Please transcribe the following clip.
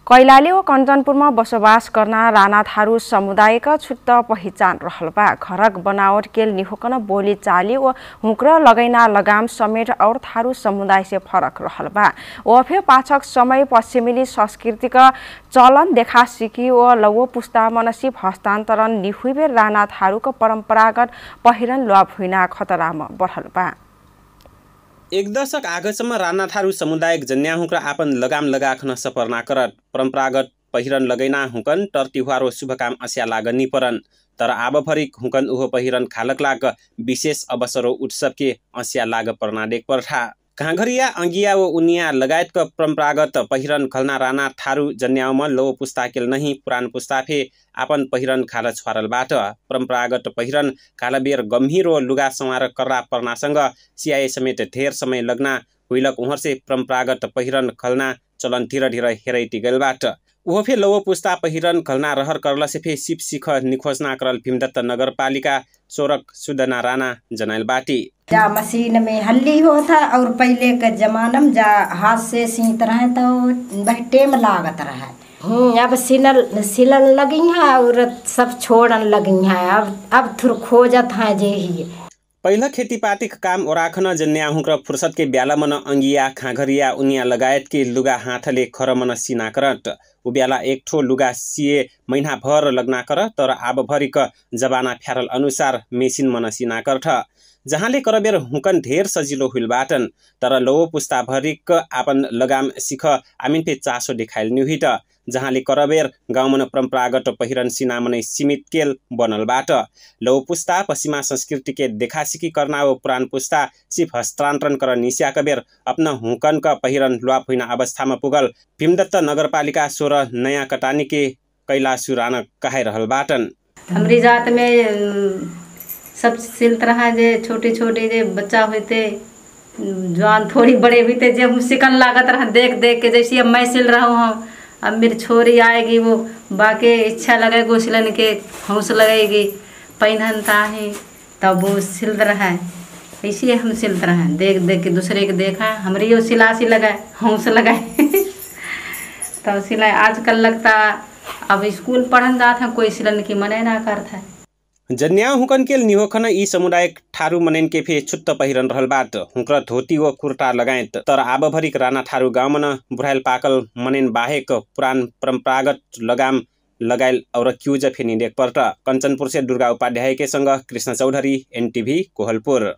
कैलाली व कञ्चनपुरमा बसोबास गर्न राणा थारू समुदायका छुट्ट पहिचान रहल बा। घरक बनावट केल निहुकन बोली चाली व हुक्र लगैना लगाम समेत और थारू समुदाय से फरक रहल बा। वफे पाछक समय पश्चिमेली सांस्कृतिक चलन देखा सिकी व लवो पुस्ता मनसिब हस्तान्तरण निहुबे राणा थारूको परम्परागत पहिरन लुवा भुइना खतरामा बढल बा। एक दशक आगसम्म राणा थारू समुदायक जन्या हुक्र आपन लगाम लगाखन सपर्ना करत परम्परागत पहिरन लगैना हुकन टर तिहारो शुभकाम अस्या लागनी परन। तर आब फरिक हुकन उहो पहिरन खालक लाग विशेष अवसरो उत्सव के अस्या लाग पर्ना देख पर्ठा। घाँघरिया अंगिया व उनिया लगायतका परम्परागत पहिरन खल्ना राणा थारू जन्याउमा लो पुस्ताकेल नहीं पुरान पुस्ताफे आपन पहिरन खाल छ्वारलबाट परम्परागत पहिरन खाल बेर गम्भीरो लुगा संवार कर्रा पर्नासँग सियाए समेत धेर समय लग्ना हुइलक उहर से परम्परागत पहिरन खल्ना चलन धीरे धीरे हेरैटी गलबाट उहो फे लवो पुस्ता पहिरन खल्ना रहर करल से फे सिप सिख निखोजना करल भीमदत्त नगरपालिका सोरक सुदना राणा जनाइल बाटी। जा मशीन में हल्ली होता और पहले के जमाना में जा हाथ से सीत रहे तो वह टेम लागत रहा। अब सिलल लगी है और सब छोड़न लगी है। अब थुर खोजत है जे ही पहिला खेतीपाती काम ओराखन जन्या हुक्र फुर्सद के ब्याला मन अंगिया खाँघरिया उनिया लगायत के लुगा हाथले खर मन सिना करत उ ब्याला एक ठो लुगा सिए महीना भर लग्ना कर। तर आब भरिक जबाना फ्यारल अनुसार मेसिन मन सिना करठ जहाँले करबेर हुकन धेर सजिलो हुइल बाटन। तर लवो पुस्ता भरिक आपन लगाम सिख आमिन पे चासो देखाइल न्युहिट जहाँले करबेर गाउँ मन परम्परागत पहिरन सिना मनै सीमित केल बनल बाट लवो पुस्ता पश्चिमा संस्कृति के देखासिकी करना व पुरान पुस्ता सिर्फ हस्तान्तरण कर निस्या कबेर अपना हुकन का पहिरन लुवा हुइना अवस्थामा पुगल भीमदत्त नगरपालिका 16 नयाँ कटानी के कैलाशु राणा कहे रहल बाटन। हमरी जात में सब सिलत रहा जे छोटे छोटे जे बच्चा होते जवान थोड़ी बड़े हुए जे हम सिकन लागत रहा देख देख के जैसे अब मैं सिल रहा हूँ। अब मेरी छोरी आएगी वो बाकी इच्छा लगेगी सिलन के हौस लगेगी पहनता है तब वो सिल रहा है। इसी हम सिलत रहे हैं देख देख के दूसरे के देखा हमारी वो सिला सी लगाए हौस लगाए तब सिलाए। आजकल लगता अब स्कूल पढ़न जाता है कोई सिलन की मने ना करता है। जन्या हुकन केल निहोखन ई समुदाय थारू मनैन के फे छुट्ट पहिरन रहल बाट हुक्र धोती व कुर्ता लगायत। तर आब भरिक राणा थारू गाउँ मन बुढाइल पाकल मनैन बाहेक पुरान परम्परागत लगाम लगाइल और क्यूज फेनी देख पर्ट। कञ्चनपुर से दुर्गा उपाध्याय के संग कृष्ण चौधरी NTV कोहलपुर।